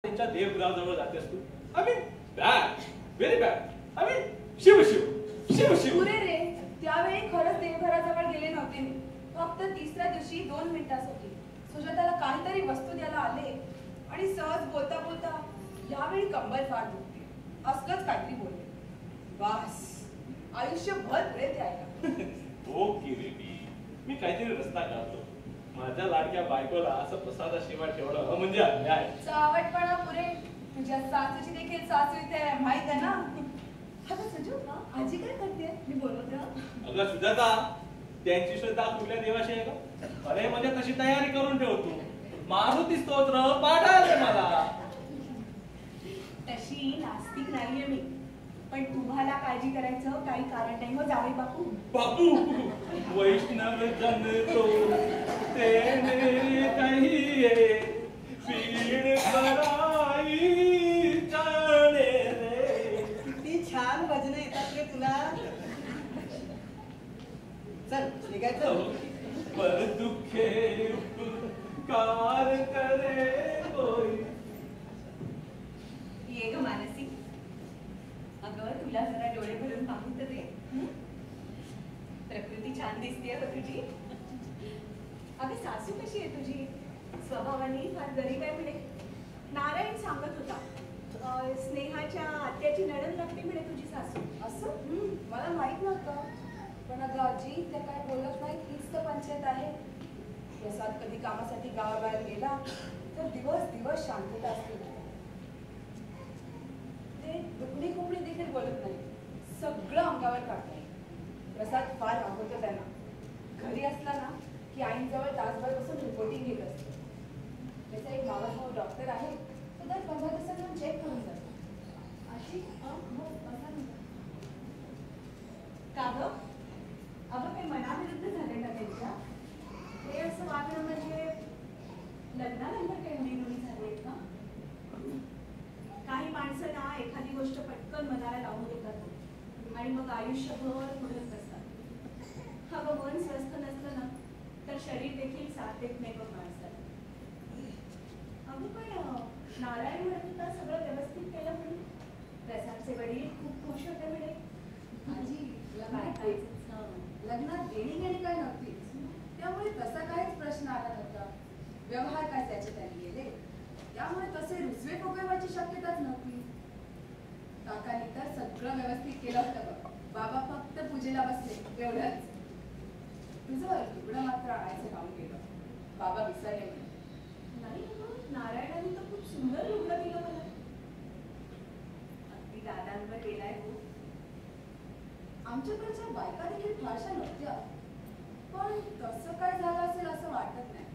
त्यांच्या देवगुराजवळ जातेस तू. I mean bad, very bad. I mean Shiva Shiva Shiva Shiva. पुरे रे, त्यावेळी खरंच देवघराजवळ गेले नव्हते मी. फक्त तिसऱ्या दिवशी 2 मिनिटासाठी सुजाताला काहीतरी वस्तू द्यायला आले आणि सहज बोलता बोलता यावेळी कंबर फार दुखते असलंच काहीतरी बोलले. बस आयुष्यभर प्रेत यायला. ओके बेबी, मी काहीतरी रस्ता काढतो. माझ्या लाडक्या बायकोला असं प्रसादाशिवाय ठेवणं म्हणजे अन्याय. चावटपणा पुरे. तुझ्या सासूची देखील सासू इथे माहित आहे ना. अगं सुजू, आजी काय करते? मी बोलवते. अगं सुजाता, त्यांची श्रद्धा कुठल्या देवाशी आहे का? अरे म्हणजे तशी तयारी करून ठेवतो. मारुती स्तोत्र पाठायचे मला. तशी नास्तिक नाहीये मी, पण तुम्हाला काळजी करायचं काही कारण नाही हो जावे बापू. बापू वैष्णव जन तो तेने कहिए पीड़ कराई जाने रे. किती छान भजन येतात रे तुला. चल निघायचं. पर दुखे उपकार करे कोई. ये ग मानसी, अगं तुला जरा डोळे भरून पाहू तर दे. प्रकृती छान दिसते हो तुझी. अगं सासू कशी आहे तुझी? स्वभावाने फार गरीब आहे म्हणे. नारायण सांगत होता स्नेहाच्या आत्याची नणंद लागते म्हणे तुझी सासू. असं मला माहित नव्हतं. पण अगं आजी, त्या काय बोलत नाही हीच तर पंचायत आहे. प्रसाद कधी कामासाठी गावाबाहेर गेला तर दिवस दिवस शांतता असते. ते दुखणी खुपणी देखील बोलत नाही. सगळं अंगावर काढते. प्रसाद फार रागवतो त्यांना. घरी असला ना की आईंजवळ तासभर बसून रिपोर्टिंग घेत असतो. त्याचा एक मावसभाऊ डॉक्टर आहे, तो दर 15 दिवसांनी चेक करून जातो. आजी का ग? अगं काही मनाविरुद्ध झाले ना त्यांच्या? हे असं वागणं म्हणजे लग्नानंतर काही मुली झाले का? काही माणसं ना एखादी गोष्ट पटकन मनाला लावून देतात आणि मग आयुष्यभर म्हणत असतात. अगं मन स्वस्थ नसलं ना तर शरीर देखील साथ देत नाही बघ माणसाला. अगं पण नारायण म्हणत होता सगळं व्यवस्थित केलं म्हणून. प्रसादचे वडील खूप खुश होते म्हणे. आजी लग्नात देणी घेणी काय नव्हतीच, त्यामुळे तसा काहीच प्रश्न आला नव्हता. व्यवहार काय त्याचे त्यांनी गेले, त्यामुळे तसे रुसवे फुगवे व्हायची शक्यताच नव्हती. काकांनी तर सगळं व्यवस्थित केलं होतं बघ. बाबा फक्त पूजेला बसले एवढंच. तुझं तुकडं मात्र आणायचं काम केलं. बाबा विसरले म्हणे. नाही नारायणाने तर खूप सुंदर लुगडं दिलं मला. अगदी दादांवर गेलाय हो. आमच्याकडच्या बायका देखील फारशा नव्हत्या, पण तसं काय झालं असेल असं वाटत नाही.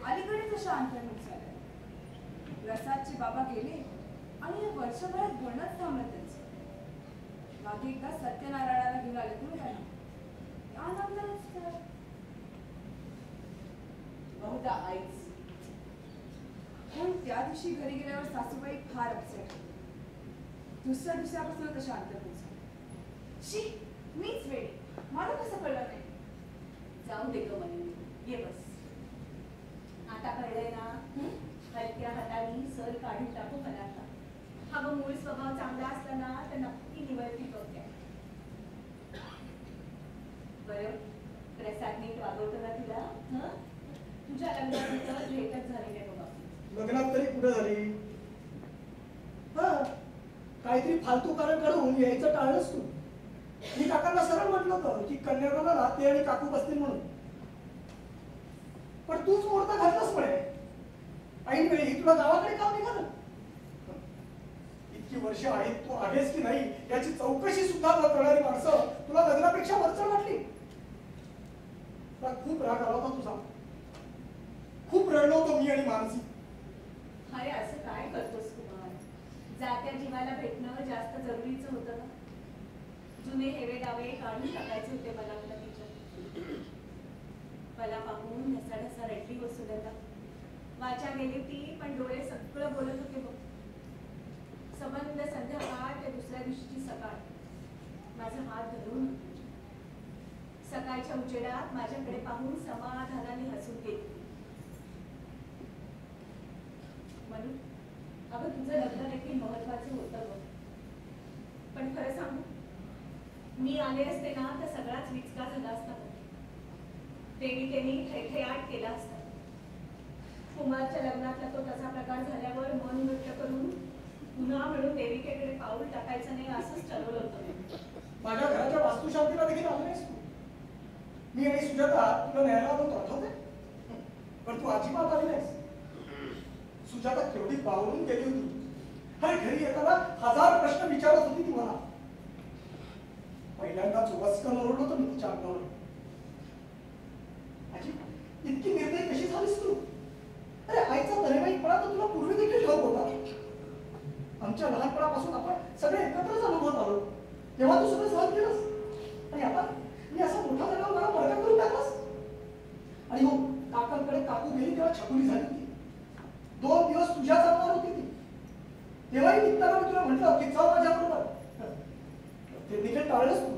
अलीकडे तशा अंतर्मुख झाल्या. प्रसादचे बाबा गेले आणि या वर्षभरात बोलणंच थांबलं त्यांचं. मागे एकदा सत्यनारायणाला घेऊन आले तुम्ही त्यांना. त्यानंतरच बहुधा आईच. पण त्या दिवशी घरी गेल्यावर सासूबाई फार अपसेट. दुसऱ्या दिवसापासून तशा अंतर्मुख झाल्या. शी, मीच वेळ, मला कसं कळलं नाही? जाऊ दे ग मनी, ये बस. आता कळलंय ना? हलक्या हाताने सर काढून टाकू मला आता. हा ग मूळ स्वभाव चांगला असला ना तर नक्की निवडती बघते. बरं, प्रसाद नीट वागवतो ना तुला? तुझ्या लग्नानंतर भेटच झाली नाही बघा. लग्नात तरी कुठे झाली? काहीतरी फालतू कारण काढून यायचं टाळलंच तू. मी काकांना सरळ म्हटलं होतं की कन्यादानाला ते आणि काकू बसतील म्हणून, पण तूच मुहूर्त घातलाच म्हणे. ऐन वेळी तुला गावाकडे काम निघालं. इतकी वर्ष आहेत तू आहेस की नाही याची चौकशी सुद्धा न करणारी माणसं तुला लग्नापेक्षा वरचढ वाटली. खूप राग आला होता तुझा. खूप रडलो होतो मी आणि मानसी. अरे असं काय करतोस कुमार? जात्या जीवाला भेटणं जास्त जरुरीचं होतं ना. जुने हेवे डावे काढून टाकायचे होते मला तिच्या. मला पाहून ढसा रडली वसुलता. वाचा गेली ती, पण डोळे सगळं बोलत होते बघ. संबंध संध्याकाळ ते दुसऱ्या दिवशीची सकाळ माझा हात धरून सकाळच्या उजेडात माझ्याकडे पाहून समाधानाने हसून गेली. म्हणून मी आले असते ना तर सगळाच विचका झाला असता. देविकेने थैथयाट केला असता. कुमारच्या लग्नातला तो तसा प्रकार झाल्यावर मन घट्ट करून पुन्हा म्हणून देविकेकडे पाऊल टाकायचं नाही असंच ठरवलं होतं. माझ्या घराच्या वास्तुशांतीला देखील आलो नाहीस तू. मी आणि सुजाता तुला न्यायला आलो होतो, आठवतंय? पण तू अजिबात आली नाहीस. सुजाता केवढी बावरून गेली होती. अरे घरी येताना 1000 प्रश्न विचारत होती ती मला. पहिल्यांदाच वस्कन ओरडलो होतो मी तिच्या अंगावर. आजी, इतकी निर्दयी कशी झालीस तू? अरे आईचा तरेमाईपणा तर तुला पूर्वी देखील ठाऊक होता. आमच्या लहानपणापासून आपण सगळे एकत्रच अनुभवत आलो. तेव्हा तू सगळं सहन केलंस आणि आता मी असा मोठा झाल्यावर मला बळका करून टाकलास. आणि हो, काकांकडे काकू गेली तेव्हा छकुली झाली होती. 2 दिवस तुझ्या जवळ होती ती. तेव्हाही निघताना मी तुला म्हटलं की चल माझ्याबरोबर. ते देखील टाळलंच तू.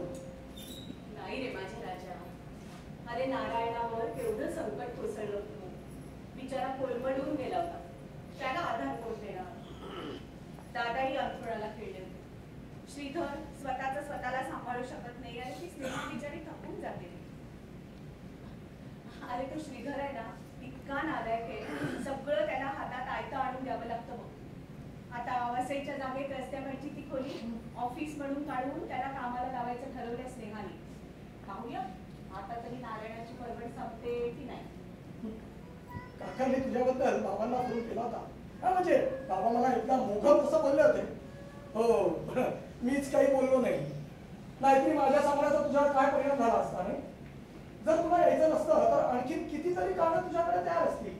नाही रे माझ्या राजा. अरे नारायणावर केवढं संकट कोसळलं होतं. बिचारा कोलमडून गेला होता. त्याला आधार कोण देणार? दादाही अंथरुणाला खेळले होते. श्रीधर स्वतःला सांभाळू शकत नाही आणि ती स्नेहा बिचारी थकून जाते. अरे तो श्रीधर आहे ना, इतका नालायक आहे. सगळं त्याला हातात आयतं आणून द्यावं लागतं बघ. आता वसईच्या जागेत रस्त्यावरची ती खोली ऑफिस म्हणून काढून त्याला कामाला लावायचं ठरवलंय स्नेहाने. पाहूया आता तरी नारायणाची परवड संपते की नाही. काकांनी तुझ्याबद्दल बाबांना फोन केला होता. हा म्हणजे बाबा मला एकदा मोघम तसं बोलले होते. हो, मीच काही बोललो नाही. नाहीतरी माझ्या सांगण्याचा तुझ्यावर काय परिणाम झाला असता नाही. जर तुला यायचं नसतं तर आणखीन कितीतरी कारणं तुझ्याकडे तयार असतील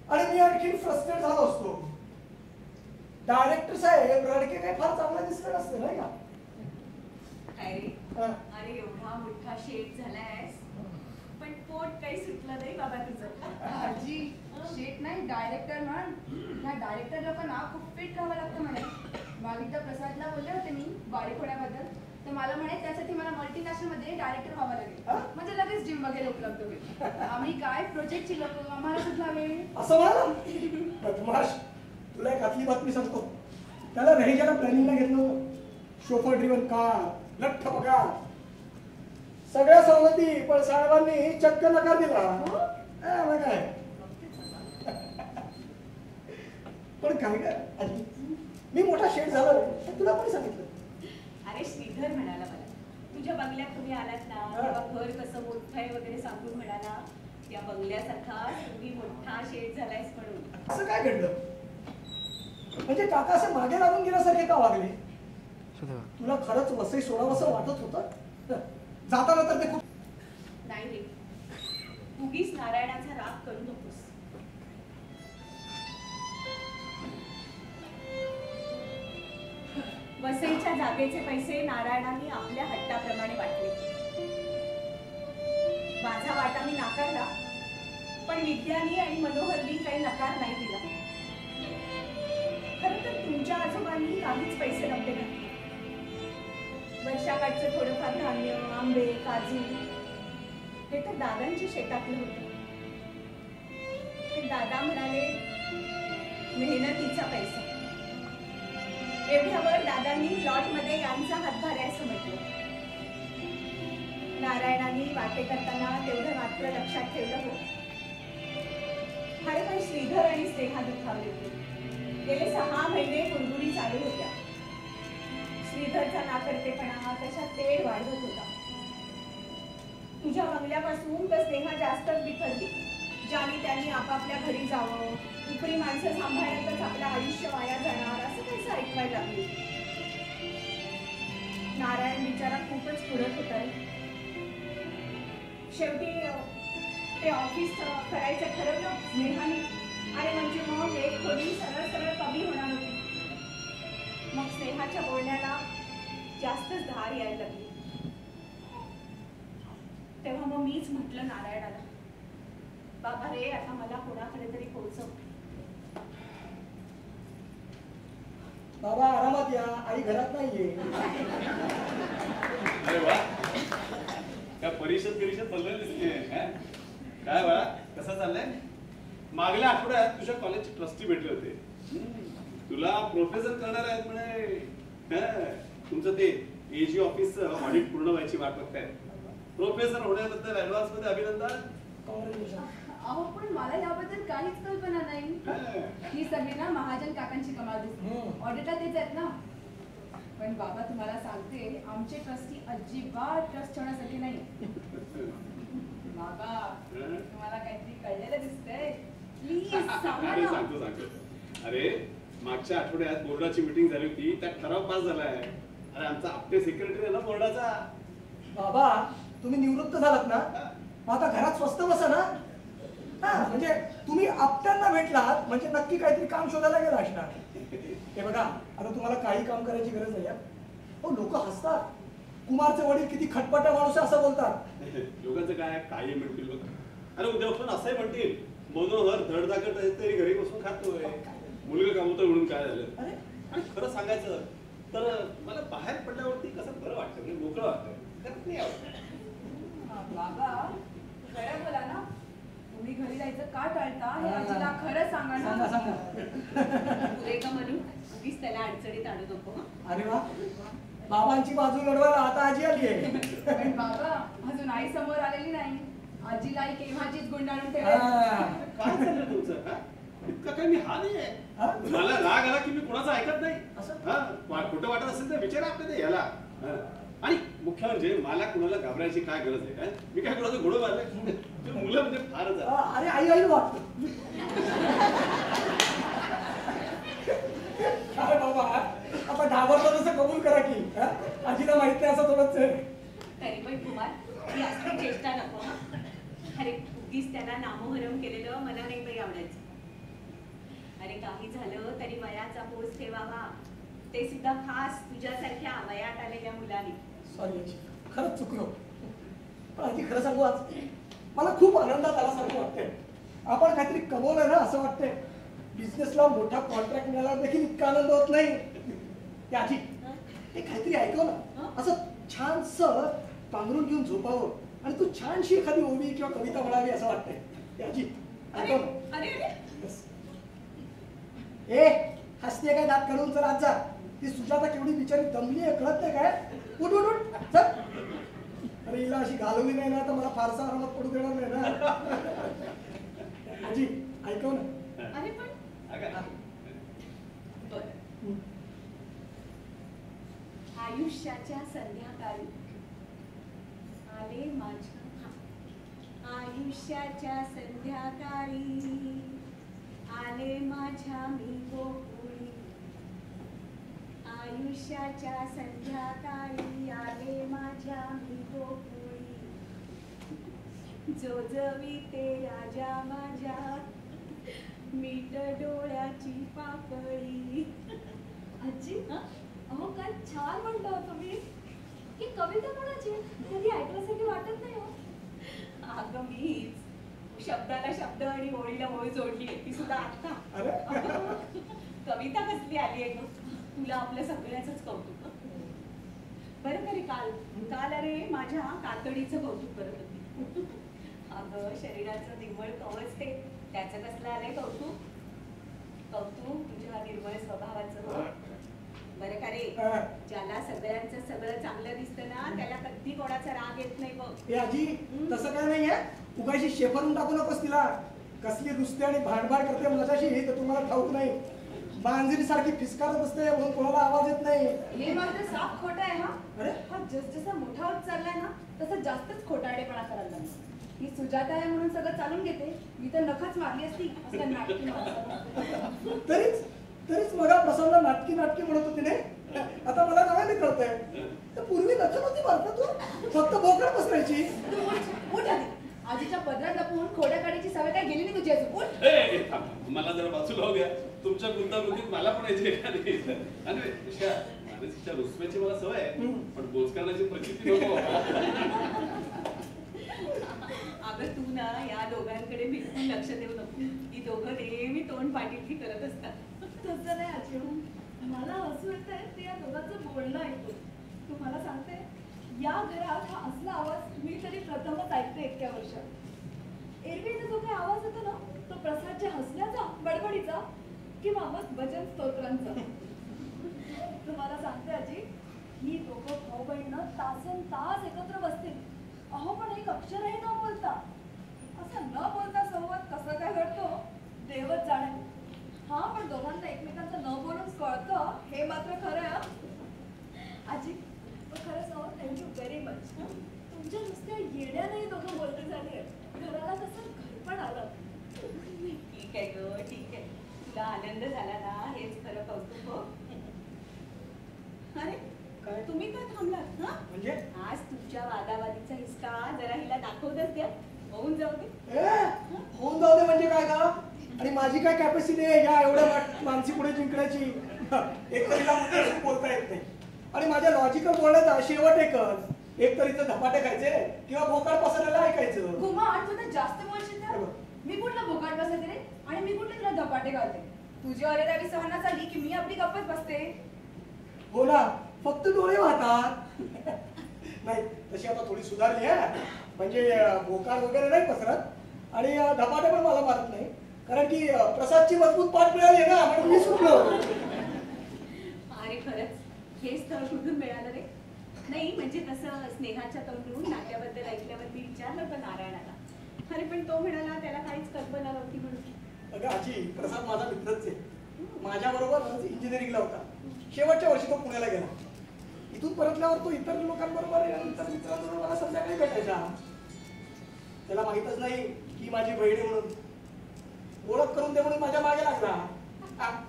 आणि मी आणखीन फ्रस्ट्रेट झालो असतो. डायरेक्टर साहेब रडके काही फार चांगलं दिसलं नसतं नाही का? अरे एवढा मोठा शेठ झालायस पण पोट काही सुटलं नाही बाबा तुझं. आजी, शेठ नाही डायरेक्टर म्हण. ह्या डायरेक्टर लोकांना खूप फिट राहावं लागतं म्हणे. मागिता प्रसादला बोलले होते मी बारीक होण्याबद्दल, तर मला म्हणे त्यासाठी मला मल्टीनॅशनल मध्ये डायरेक्टर व्हावं लागेल. म्हणजे लगेच जिम वगैरे उपलब्ध होईल. आम्ही काय प्रोजेक्टची लोक, आम्हाला कुठला वेळ असं म्हणा. बदमाश, तुला एक आतली बातमी सांगतो. त्याला रहिजाला प्लॅनिंगला घेतलं होतं. शोफर ड्रिव्हन कार, लठ्ठ पगार, सगळ्या सवलती, पण साहेबांनी चक्क नकार दिला. काय पण काय काय मी मोठा शेठ झालो तुला पण सांगितलं. अरे श्रीधर म्हणाला मला, तुझ्या बंगल्यात तुम्ही आलात ना तेव्हा घर कसं मोठं आहे वगैरे सांगून म्हणाला त्या बंगल्यासारखा तुम्ही मोठा शेठ झालायस म्हणून. असं काय घडलं? म्हणजे काका असं मागे लागून गेल्यासारखे का वागले? तुला खरंच वसई सोडावंसं वाटत होतं? जाताना तर ते खूप नाही रे, उगीच नारायणाचा राग करू नकोस. वसईच्या जागेचे पैसे नारायणाने आपल्या हट्टाप्रमाणे वाटले. माझा वाटा मी नाकारला, पण विद्यानी आणि मनोहरनी काही नकार नाही दिला. खरं तर तुमच्या आजोबांनी काहीच पैसे नव्हते घातले. वर्षाकाठचं थोडंफार धान्य, आंबे, काजू हे तर दादांची शेतातलं होतं. ते दादा म्हणाले मेहनतीचा पैसा. एवढ्यावर दादांनी प्लॉट मध्ये यांचा हातभार आहे असं म्हटलं. नारायणाने वाटे करताना तेवढं मात्र लक्षात ठेवलं हो. खरं पण श्रीधर आणि स्नेहा दुखावले होते. गेले 6 महिने कुरबुरी चालू होत्या. श्रीधरचा नाकर्तेपणा त्याच्या तेढ वाढवत होता. तुझ्या बंगल्यापासून तर स्नेहा जास्तच बिथरली. ज्याने त्यांनी आपापल्या घरी जावं, उपरी माणसं सांभाळण्यातच आपलं आयुष्य वाया जाणार असं कसं ऐकवायला लागली. नारायण बिचारा खूपच पुढत होता. शेवटी ते ऑफिस करायचं ठरवलं स्नेहाने आणि म्हणजे मग एक खोली सरळ सरळ कमी होणार होती. मग स्नेहाच्या बोलण्याला जास्तच धार यायला लागली. तेव्हा मग मीच म्हटलं नारायणाला, बाबा रे आता मला कोणाकडे तरी पोहोचव. बाबा आरामात या, आई घरात नाहीये. अरे वा, त्या परिषद चाललंय दिसते. काय बाळा, कसं चाललंय? मागल्या आठवड्यात तुझ्या कॉलेजचे ट्रस्टी भेटले होते. तुला प्रोफेसर करणार आहेत म्हणे. तुमचं ते एजी ऑफिसचं ऑडिट पूर्ण व्हायची वाट बघतायत. प्रोफेसर होण्याबद्दल ऍडव्हान्स मध्ये अभिनंदन. कॉंग्रॅच्युलेशन. अहो पण मला याबद्दल काहीच कल्पना नाही. ही सगळी ना महाजन काकांची कमाल दिसते. ऑडिटर तेच आहेत ना. पण बाबा तुम्हाला सांगते आमचे ट्रस्टी अजिबात ट्रस्ट ठेवण्यासाठी नाही. बाबा तुम्हाला काहीतरी कळलेलं दिसतंय. प्लीज सांगा अरे ना. सांगतो. अरे मागच्या आठवड्यात बोर्डाची मीटिंग झाली होती. त्यात ठराव पास झालाय. अरे आमचा आपटे सेक्रेटरी आहे ना बोर्डाचा. बाबा तुम्ही निवृत्त झालात ना, मग आता घरात स्वस्त बसा ना. हा म्हणजे तुम्ही आपट्यांना भेटलात म्हणजे नक्की काहीतरी काम शोधायला गेला असणार. हे बघा आता तुम्हाला काही काम करायची गरज नाही. हो लोक हसतात. कुमारचे वडील किती खटपटा माणूस आहे असं बोलतात. लोकांचं काय काही म्हणतील बघ. अरे उद्या पण असंही म्हणतील मनोहर धडधाकट तरी घरी बसून खातोय. मुलगा कमवतोय म्हणून काय झालं. अरे आणि खरं सांगायचं तर मला बाहेर पडल्यावरती कसं बरं वाटतं म्हणजे मोकळं वाटतं. खरंच नाही आवडत. बाबा खरं बोला ना. तुम्ही घरी जायचं का टाळता हे आजीला खरं सांगा सांगा ना. सांगा. पुरे का म्हणून उगीच त्याला अडचणीत आणू नको. अरे वा बाबांची बाजू लढवायला आता आजी आली आहे. पण बाबा अजून आई समोर आलेली नाही. आजीला आई केव्हाचीच गुंडाळून ठेवेल. काय झालं तुमचं हा? इतका काही मी हा नाही आहे. मला राग आला की मी कोणाचं ऐकत नाही. हा खोटं वाटत असेल तर विचारा आपल्याला याला. आणि मुख्य म्हणजे मला कुणाला घाबरायची काय गरज आहे. मी काय कुणाचं घोडं मारलंय. मुलं म्हणजे फारच आहे. अरे आई आई वाट. अरे बाबा आता घाबरतो तसं कबूल करा की. आजीला माहित नाही असं थोडंच आहे. तरी पण कुमार ही असली चेष्टा नको. अरे उगीच त्याला नामोहरम केलेलं मला नाही बाई आवडायचं. अरे काही झालं तरी वयाचा पोच ठेवावा. ते सुद्धा खास तुझ्यासारख्या वयात आलेल्या मुलाने. सॉरी आजी खरंच चुकलो. पण आजी खरं सांगू आज मला खूप आनंदात आल्यासारखं वाटतंय. आपण काहीतरी कमवलंय ना असं वाटतंय. बिझनेसला मोठा कॉन्ट्रॅक्ट मिळाला देखील इतका आनंद होत नाही. ते आजी ते काहीतरी ऐकव ना. असं छानस पांघरून घेऊन झोपावं आणि तू छानशी एखादी ओवी किंवा कविता म्हणावी असं वाटतंय. ते आजी ऐकव ना. अरे अरे ए हसते काय दात काढून चल आज जा. ती सुजाता केवढी बिचारी दमली आहे कळत नाही काय. उठ उठ उठ चल. अरे हिला अशी घालवली नाही ना तर मला फारसा आरामात पडू देणार नाही ना. आजी ऐकव ना. अरे पण बर आयुष्याच्या संध्याकाळी आले माझ्या. आयुष्याच्या संध्याकाळी आले माझ्या मी गोकुळी. आयुष्याच्या संध्याकाळी आले माझ्या मी गोकुळी. जो जविते राजा माझ्या मीठ डोळ्याची पापळी. आजी अहो काय छान म्हणता तुम्ही. ही कविता कोणाची कधी ऐकल्यासारखी वाटत नाही हो. अगं मीच शब्दाला शब्द आणि ओळीला ओळ जोडली आहे. ती सुद्धा आता. कविता कसली आली आहे ग. तुला आपल्या सगळ्याच कौतुक. बरं तरी काल काल अरे माझ्या कातडीचं कौतुक करत होती. अगं शरीराचं निर्मळ कवच ते त्याचं कसलं आलंय कौतुक. कौतुक तुझ्या निर्मळ स्वभावाचं. बरं का रे ज्याला सगळ्यांचं सगळं चांगलं दिसतं ना त्याला कधी कोणाचा राग येत नाही बघ. ए आजी तसं काय नाहीये. उगाशी शेफारून टाकू नकोस तिला. कसली रुसते आणि भांडभाड करते माझ्याशी हे तर तुम्हाला ठाऊक नाही. मांजरी सारखी फिसकारत असते म्हणून कोणाला आवाज येत नाही. हे मात्र साफ खोटं आहे हा. अरे हा जसा मोठा होत चाललाय ना तसं जास्तच खोटारडेपणा करायला लागला. ही सुजाता आहे म्हणून सगळं चालून घेते. मी तर नखच मारली असती असल्या नाटकी माणसाला. तरीच मगा प्रसन्न नाटकी नाटकी म्हणत होती ने. आता मला नव्याने कळतंय. तर पूर्वी नख नव्हती मारत तू. फक्त बोकड पसरायची. तू उठ आधी. आजीच्या पदरात लपवून खोड्या काढायची सवय काय गेली नाही तुझी अजून. उठ. मला जरा बाजूला हो द्या. तुमच्या गुंतागुंतीत मला पण यायची एखादी. मानसिकच्या रुसव्याची मला सवय आहे पण बोचकारण्याची प्रचिती नको. अगं तू ना या दोघांकडे बिलकुल लक्ष देऊ नको. ही दोघं नेहमी तोंड पाठीची करत असतात. तसं नाही आजी. मला हसू येतंय ते या दोघांचं बोलणं ऐकून. तुम्हाला सांगते या घरात हा असला आवाज मी तरी प्रथमच ऐकते इतक्या वर्षात. एरवीचा जो काही आवाज होता ना तो प्रसादच्या हसण्याचा बडबडीचा किंवा मग भजन स्तोत्रांचा. तुम्हाला सांगते आजी ही दोघं भाऊ बहीण तासन तास एकत्र बसतील. अहो पण एक अक्षरही न बोलता, असं न बोलता संवाद कसा काय घडतो देवच जाणे. हा पण दोघांना एकमेकांचं न बोलून कळतं हे मात्र खरं आहे. आजी खरंच थँक्यू व्हेरी मच. तुमच्या नुसत्या येण्यानेही दोघं बोलते झाले. घराला कसं घर पण आलं. ठीक आहे ग, ठीक आहे. तुला आनंद झाला ना हेच खरं कौतुक हो. अरे काय तुम्ही काय थांबलात ना? म्हणजे आज तुमच्या वादावादीचा हिसका जरा हिला दाखवतच द्या. होऊन जाऊ दे. होऊन जाऊ दे म्हणजे काय का? आणि माझी काय कॅपॅसिटी आहे या एवढ्या माणसी पुढे जिंकण्याची? एक तरीला बोलता येत नाही. आणि माझ्या लॉजिकल बोलण्याचा शेवट एकच, एक तरीचं धपाटे खायचे किंवा भोकाड पसरलेला ऐकायचं. कुमार तू तर जास्त बोलशील ना. मी कुठला भोकाट बसते रे आणि मी कुठले तुला धपाटे घालते? तुझी अरेदारी सहना झाली की मी आपली गप्पच बसते. हो ना, फक्त डोळे वाहतात. नाही तशी आता थोडी सुधारली आहे. म्हणजे भोकाड वगैरे नाही पसरत आणि धपाटे पण मला मारत नाही. कारण की प्रसादची मजबूत पाठ मिळाली ना म्हणून मी सुटलो. अरे खरंच हे स्थळ कुठून मिळालं रे? नाही म्हणजे तसं स्नेहाच्या तोंडून नाट्याबद्दल ऐकल्यावरती विचारलं होतं नारायणाला. अरे पण तो म्हणाला त्याला काहीच कल्पना नव्हती म्हणून. अगं आजी, प्रसाद माझा मित्रच आहे. माझ्या बरोबर इंजिनिअरिंगला होता. शेवटच्या वर्षी तो पुण्याला गेला. इथून परतल्यावर तो इतर लोकांबरोबर इतर मित्रांबरोबर मला संध्याकाळी भेटायचा. त्याला माहितच नाही की माझी बहीण म्हणून. ओळख करून दे म्हणून माझ्या मागे लागला.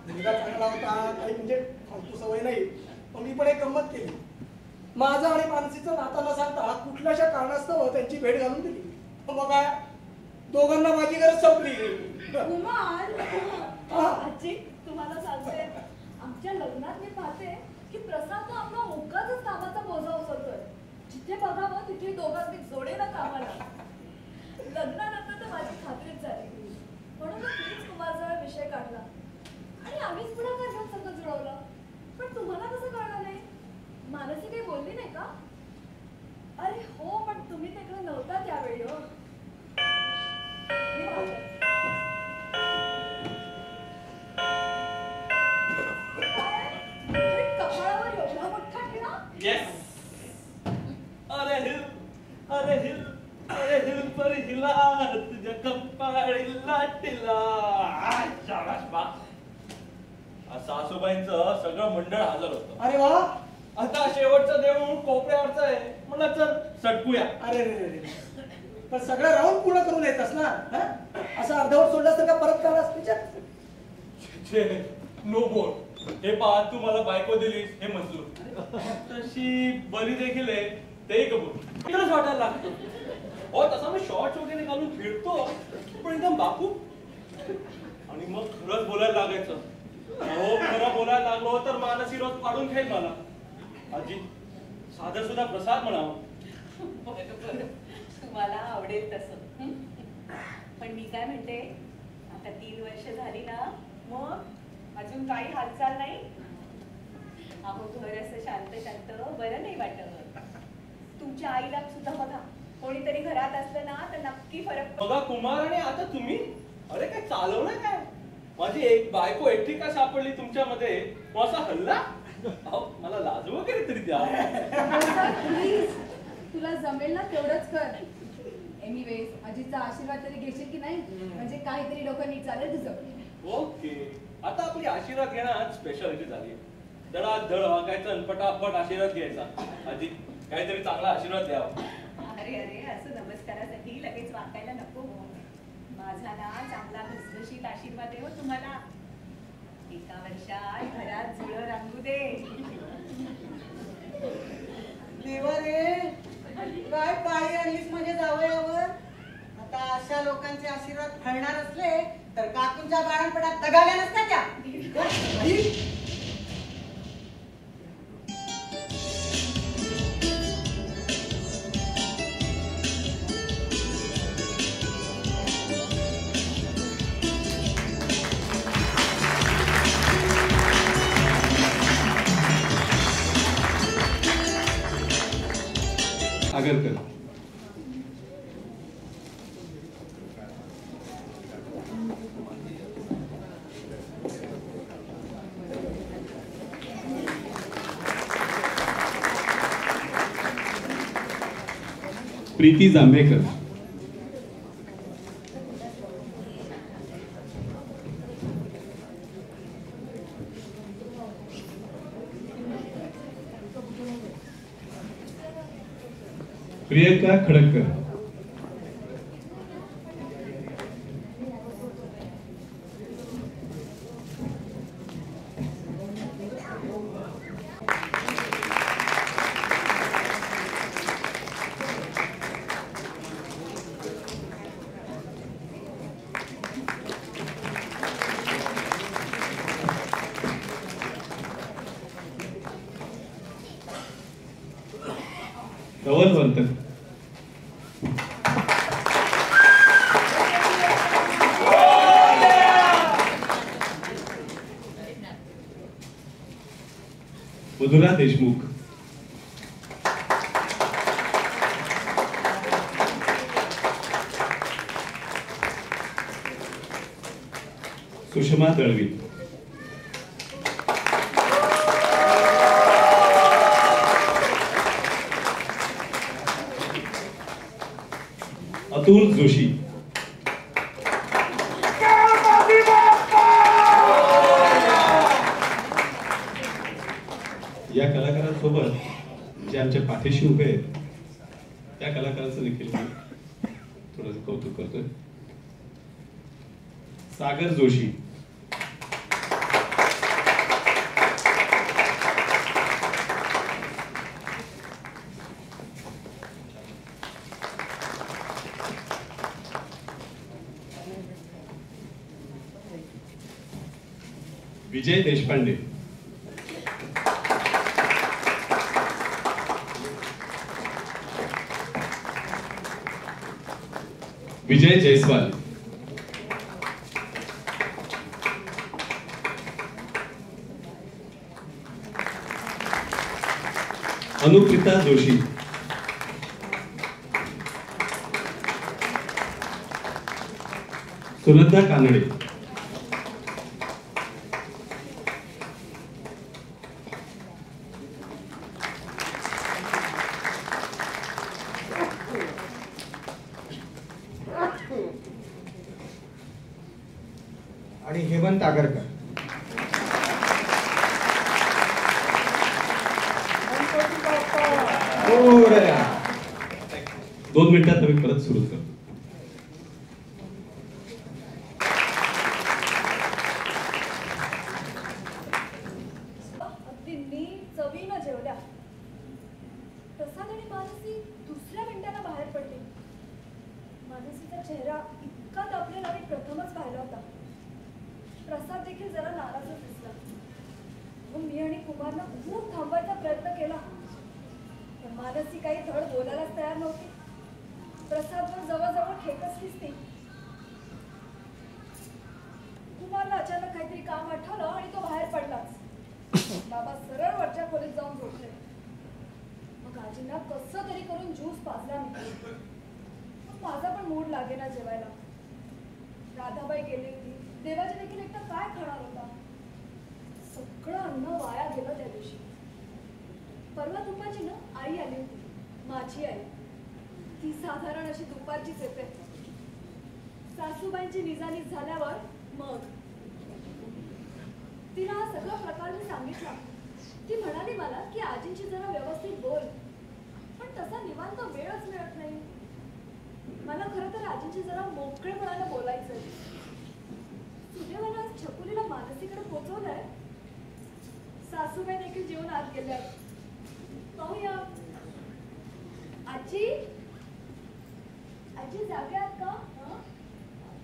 मुलगा चांगला होता, काही म्हणजे फालतू सवय नाही. पण मी पण एक गंमत केली. माझं आणि मानसीचं नातं न सांगता कुठल्याशा कारणास्तव त्यांची भेट घालून दिली. मग काय, दोघांना माझी गरज संपली. कुमार आजी तुम्हाला सांगते, आमच्या लग्नात मी पाहते की प्रसाद आपला ओकाच कामाचा बोजा उचलतोय. जिथे बघावं तिथे दोघांनी जोडेला कामाला. लग्नानंतर तर माझी खात्रीच झाली. म्हणून प्लीज कुमारजवळ विषय काढला आणि आम्हीच पुढे घेऊन सगळं जुळवलं. पण तुम्हाला कसं कळलं नाही? मानसी काही बोलली नाही का? अरे हो, पण तुम्ही तिकडे नव्हता त्यावेळी. हो मी पाहते. अरे कपाळावर एवढा मोठा ठेवा. येस. अरे हिल, अरे हिल, अरे हिल पर हिला तुझ्या कपाळीला टिला. शाबास बा. सासूबाईंचं सगळं मंडळ हजर होतं. अरे वा, आता शेवटचं देऊळ कोपऱ्यावरचं आहे. म्हणलं चल सटकूया. अरे रे रे, पण सगळं राऊंड पूर्ण करून येतस ना? असं अर्धवट सोडलं तर का परत करायला नो बोल. हे पहा, तू मला बायको दिलीस हे मंजूर, तशी बरी देखील आहे तेही कबूल. इकडंच वाटायला लागतो. हो तसा मी शॉर्ट्स वगैरे घालून फिरतो पण एकदम बापू. आणि मग खरंच बोलायला लागायचं. हो खरं बोलायला लागलो तर मानसी रोज पाडून खाईल मला. आजी साधं सुद्धा प्रसाद म्हणावं. बरोबर, तुम्हाला आवडेल तसं. पण मी काय म्हणते, आता 3 वर्ष झाली ना, मग अजून काही हालचाल नाही? अहो घर असं शांत शांत बरं नाही वाटत. तुमच्या आईला सुद्धा बघा, कोणीतरी घरात असलं ना तर नक्की फरक पडतो. बघा कुमार आणि आता तुम्ही. अरे काय चालवणार काय? माझी एक बायको एकटी का सापडली तुमच्यामध्ये? असा हल्ला? मला लाज वगैरे तरी द्या. प्लीज, तुला जमेल ना तेवढंच कर. एनिवेज अजितचा आशीर्वाद तरी घेशील की नाही? म्हणजे काहीतरी डोकं नीट चालेल तुझं. ओके, आता आपली आशीर्वाद घेणं स्पेशालिटी झाली. धडात धड वागायचं आणि पटापट आशीर्वाद घ्यायचा. आजी काहीतरी चांगला आशीर्वाद द्यावा. अरे अरे, असं नमस्कारासाठी लगेच वाकायला नको. माझा ना चांगला घसघशीत आशीर्वाद आहे हो तुम्हाला. 1 वर्षात घरात जुळं रंगू दे. देवा रे, काय पाळी आणलीस म्हणजे जावयावर? आता अशा लोकांचे आशीर्वाद फळणार असले तर काकूंच्या बाळणपणात दगावल्या नसत्या त्या. आगरकर प्रीती जांभेकर, प्रियंका खडकर, धवल वर्तक, मधुरा देशमुख, सुषमा दळवी, अतुल जोशी, या कलाकारांसोबत जे आमच्या पाठीशी उभे आहेत त्या कलाकारांचं देखील मी थोडं कौतुक करतोय. सागर जोशी, विजय देशपांडे, विजय जयस्वाल, अनुप्रिता जोशी, सुनंदा कानडे, आणि हेमंत आगरकर. मोरया. 2 मिनिटात आम्ही परत सुरू करतो. अगदी नीट चवीनं जेवल्या. प्रसाद आणि मानसी दुसऱ्या मिनिटाला बाहेर पडले. मानसीचा चेहरा इतका दाबलेला मी प्रथमच पाहिला होता. प्रसाद देखील जरा नाराजच दिसला. मग मी आणि कुमारनं खूप थांबवायचा प्रयत्न केला, पण मानसी काही धड बोलायलाच तयार नव्हती. प्रसादवर जवळजवळ खेकसलीच ती. कुमारला अचानक काहीतरी काम आठवलं आणि तो बाहेर पडलाच. बाबा सरळ वरच्या खोलीत जाऊन झोपले. मग आजींना कसं तरी करून ज्यूस पाजला मी. मग माझा पण मूड लागेना जेवायला. राधाबाई गेली होती. देवाची देखील एकटा काय खाणार होता. सगळं अन्न वाया गेलं त्या दिवशी. परवा दुपारची ना आई आली होती, माझी आई. ती साधारण अशी दुपारचीच येते. सासूबाईंची निजानीज झाल्यावर मग तिला हा सगळा प्रकार मी सांगितला. ती म्हणाली मला की आजींची जरा व्यवस्थित बोल, पण तसा निवांत वेळच मिळत नाही. मला खरं तर आजींची जरा मोकळेपणाने बोलायचंय. सुदैवानं छकुलीला मानसीकडे पोहोचवलंय. सासूबाई देखील जेवण आत गेल्या. पाहूया. आजी, आजी जागे आहात का?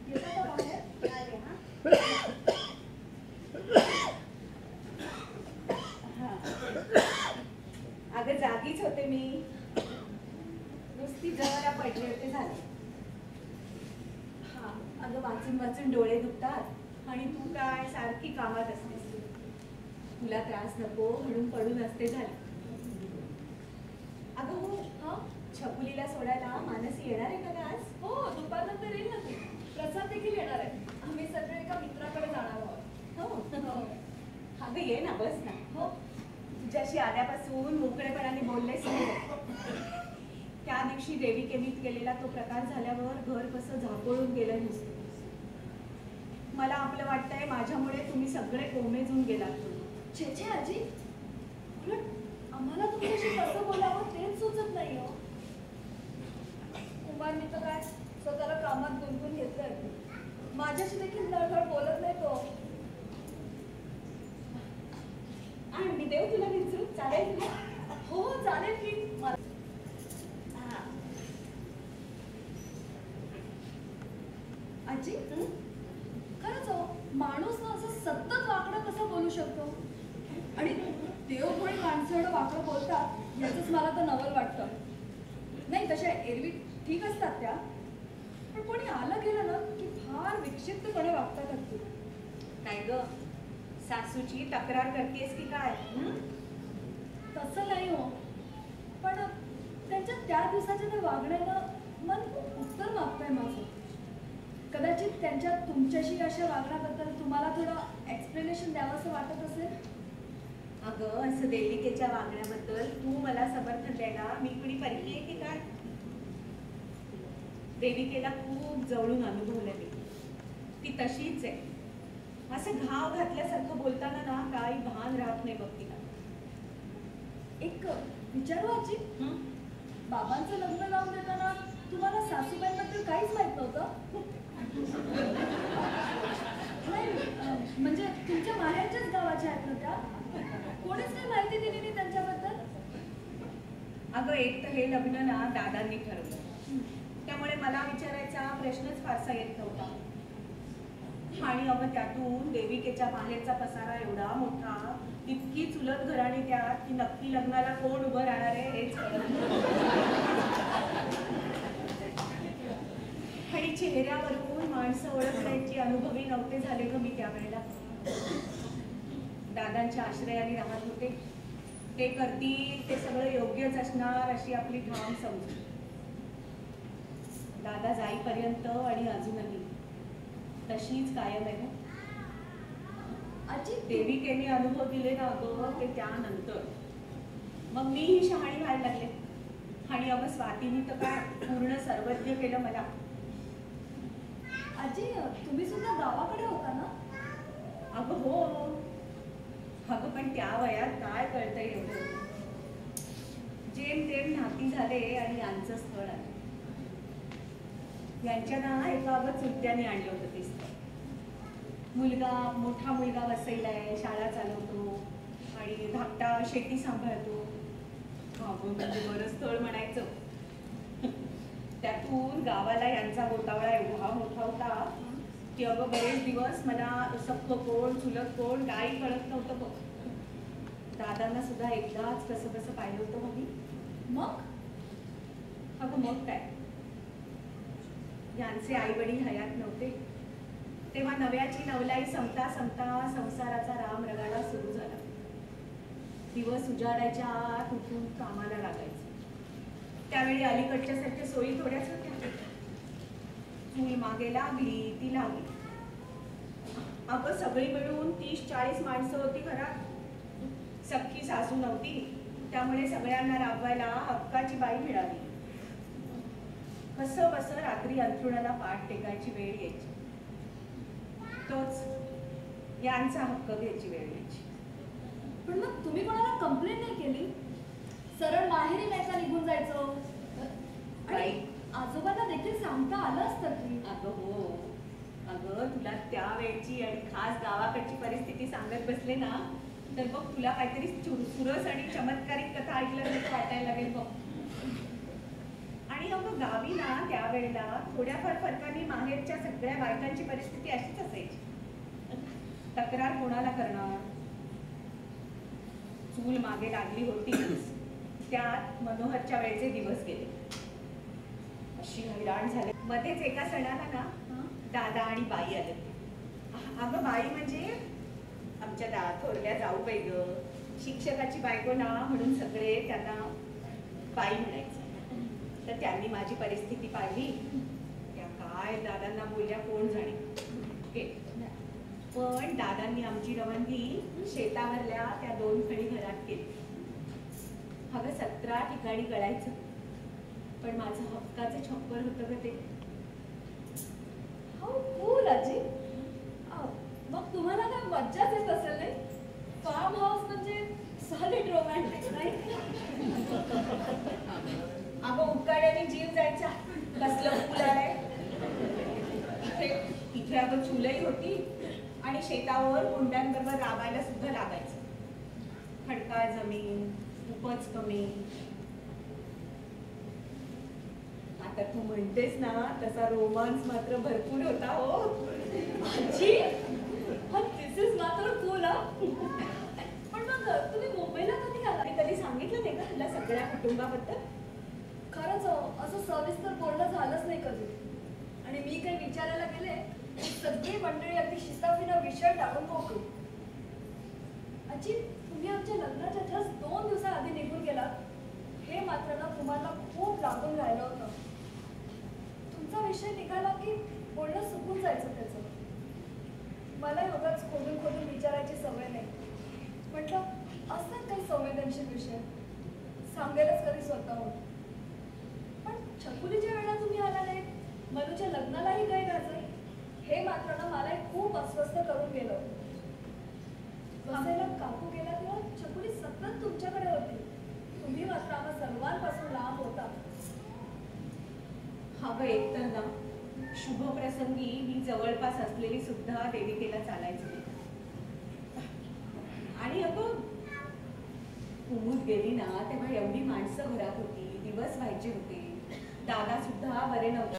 येता का बाहेर? आले हा. अगं जागीच होते मी. नुसती जरा पडले होते झाले. हा, अगं वाचून वाचून डोळे दुखतात आणि तू काय सारखी कामात असतेस. तुला त्रास नको म्हणून पडून असते झाले. अगं हो, हा, छकुलीला सोडायला मानसी येणार आहे का आज? हो, दुपारनंतर येईल ना ती. प्रसाद देखील येणार आहे. आम्ही सगळे एका मित्राकडे जाणार आहोत. हो. अगं ये ना, बस ना. हो. तुझ्याशी आल्यापासून मोकळेपणाने बोललेच नाही. त्या दिवशी देविकेनीत केलेला तो प्रकार झाल्यावर घर कसं झाकोळून गेलं नुसतं. मला आपलं वाटतंय माझ्यामुळे तुम्ही सगळे कोमेजून गेलात. छे छे आजी, उलट आम्हाला तुमच्याशी कसं बोलावं तेच सुचत नाही हो. कुमारनी तर काय स्वतःला कामात गुंतवून घेतलंय. माझ्याशी देखील नळगळ बोलत नाही तो. आणि मी देऊ तुला विचारू, चालेल ना? हो चालेल की. आजी खरंच हो, माणूस ना असं सतत वाकडं कसं बोलू शकतो? आणि देव कोणी माणसं एवढं वाकडं बोलतात याचंच मला तर नवल वाटतं. नाही तशा एरवी ठीक असतात त्या, पण कोणी आलं गेलं ना की फार विक्षिप्तपणे वागतात अगदी. काय ग, सासूची तक्रार करतेस की काय? तसं नाही हो, पण त्यांच्या त्या दिवसाच्या त्या वागण्यानं मन खूप उत्तर मागतंय माझं. कदाचित त्यांच्या तुमच्याशी अशा वागण्याबद्दल तुम्हाला थोडं एक्सप्लेनेशन द्यावं असं वाटत असेल. अगं, असं देविकेच्या वागण्याबद्दल तू मला समर्थन द्यायला मी कुणी परकी आहे की काय? देविकेला खूप जवळून अनुभवलं मी. ती तशीच आहे. असं घाव घातल्यासारखं बोलताना ना काही भान राहत नाही बघ तिला. एक विचारू आजी, बाबांचं लग्न लावून देताना तुम्हाला सासूबाईंबद्दल काहीच माहित नव्हतं? नाही म्हणजे तुमच्या माहेरच्याच गावाच्या आहेत ना त्या? कोणीच नाही माहिती दिली नाही त्यांच्याबद्दल? अगं, एक तर हे लग्न ना दादांनी ठरवलं, त्यामुळे मला विचारायचा प्रश्नच फारसा येत नव्हता. आणि अगं त्यातून देविकेच्या माहेरचा पसारा एवढा मोठा, इतकी चुलत घराणी त्यात की नक्की लग्नाला कोण उभं राहणार आहे हेच कळत नाही. आणि चेहऱ्यावरून माणसं ओळखण्याची अनुभवी नव्हते झाले ग मी त्यावेळेला. दादांच्या आश्रयाने राहत होते. ते करतील ते सगळं योग्यच असणार अशी आपली ठाम समजून. दादा जाईपर्यंत आणि अजूनही तशीच कायम आहे. आजी देविकेने अनुभव दिले ना अगं ते त्यानंतर मग मीही शहाणी व्हायला लागले. आणि अगं स्वातीने तर काय पूर्ण सर्वज्ञ केलं मला. आजी तुम्ही सुद्धा गावाकडे होता ना? अगं हो. अगं पण त्या वयात काय कळतंय एवढं. जेमतेम नाती झाले आणि यांचं स्थळ आलं. यांच्या ना एका अगं चुलत्याने आणलं होतं ते स्थळ. मोठा मुलगा वसईला आहे, शाळा चालवतो आणि धाकटा शेती सांभाळतो. अगं म्हणजे बरं स्थळ म्हणायचं. त्यातून गावाला यांचा गोतावळा एवढा मोठा होता की अगं बरेच दिवस मला सख्ख कोण चुलत कोण काही कळत नव्हतं बघ. दादांना सुद्धा एकदाच कसं कसं पाहिलं होतं मग. मग अगं मग काय, यांचे आई वडील हयात नव्हते तेव्हा नव्याची नवलाई संपता संपता संसाराचा राम रगाडा सुरू झाला. दिवस उजाडायच्या आत उठून कामाला लागायचं. त्यावेळी अलीकडच्या सारख्या सोयी थोड्याच होत्या. चूल मागे लागली ती लागली. अगं सगळी मिळून 30-40 माणसं होती घरात. सख्खी सासू नव्हती, त्यामुळे सगळ्यांना राबवायला हक्काची बाई मिळाली. कसं बसं रात्री अंथरुणाला पाठ टेकायची वेळ यायची. तोच यांचा हक्क घ्यायची वेळ यायची. पण मग तुम्ही कोणाला कंप्लेंट नाही केली? सरळ माहेरी नाही का निघून जायचं? आणि आजोबांना देखील सांगता आलं असतं की. अगं हो. अगं तुला त्या वेळची आणि खास गावाकडची परिस्थिती सांगत बसले ना तर बघ तुला काहीतरी सुरस आणि चमत्कारिक कथा ऐकल्यासारखं वाटायला लागेल बघ. आणि अगं गावी ना त्यावेळेला थोड्याफार फरकाने माहेरच्या सगळ्या बायकांची परिस्थिती अशीच असायची. तक्रार कोणाला करणार? चूल मागे लागली होती, त्यात मनोहरच्या वेळचे दिवस गेले. अशी हैराण झाले. मध्येच एका सणाला ना दादा आणि बाई आले. अगं बाई म्हणजे आमच्या थोरल्या जाऊबाई ग. शिक्षकाची बायको ना म्हणून सगळे त्यांना बाई म्हणायचं. तर त्यांनी माझी परिस्थिती पाहिली. त्या काय दादांना बोलल्या कोण जाणे. पण दादांनी आमची रवानगी शेतावरल्या त्या 2 खडी घरात केली. अगं 17 ठिकाणी गळायचं. पण माझं हक्काचं छप्पर होतं ग ते. हाऊ कूल आजी. मग तुम्हाला काय मज्जाच येत असेल नाही? फार्म हाऊस म्हणजे सॉलिड रोमॅन्टिक नाही? अगं उकाड्याने जीव जायचा. कसलं फुल आलंय. इथे अगं चुलही होती आणि शेतावर हुंड्यांबरोबर राबायला सुद्धा लागायचं. खडकाळ जमीन, उपज कमी. आता तू म्हणतेस ना तसा रोमांस मात्र भरपूर होता हो. आजी, दिस इज मात्र कूल. पण मग तुम्ही मुंबईला कधी आला? मी कधी सांगितलं नाही का तुला सगळ्या कुटुंबाबद्दल? खरंच असं सविस्तर बोलणं झालंच नाही कधी. आणि मी काही विचारायला गेले की सगळी मंडळी अगदी शिताफीना विषय टाळून मोकळी. आजी, तुम्ही आमच्या लग्नाच्या जस्ट 2 दिवसाआधी निघून गेलात. हे मात्र ना तुम्हाला खूप लागून राहिलं होतं. तुमचा विषय निघाला की बोलणं सुकून जायचं त्याचं. मला एवढंच खोदून खोदून विचारायची सवय नाही. म्हटलं असतात काही संवेदनशील विषय, सांगेलच कधी स्वतःहून. पण छकुलीच्या वेळेला तुम्ही आला नाही, मनूच्या लग्नालाही गैरहजर. हे मात्र ना मला खूप अस्वस्थ करून गेलं. वसईला काकू गेला तेव्हा छकुली सतत तुमच्याकडे होती. तुम्ही मात्र आम्हा सर्वांपासून लांब होता. अगं एकतर ना शुभप्रसंगी मी जवळपास असलेली सुद्धा देविकेला चालायचं नाही. आणि अगं कुमूद गेली ना तेव्हा एवढी माणसं घरात होती, दिवस व्हायचे होते. दादा सुद्धा बरे नव्हते.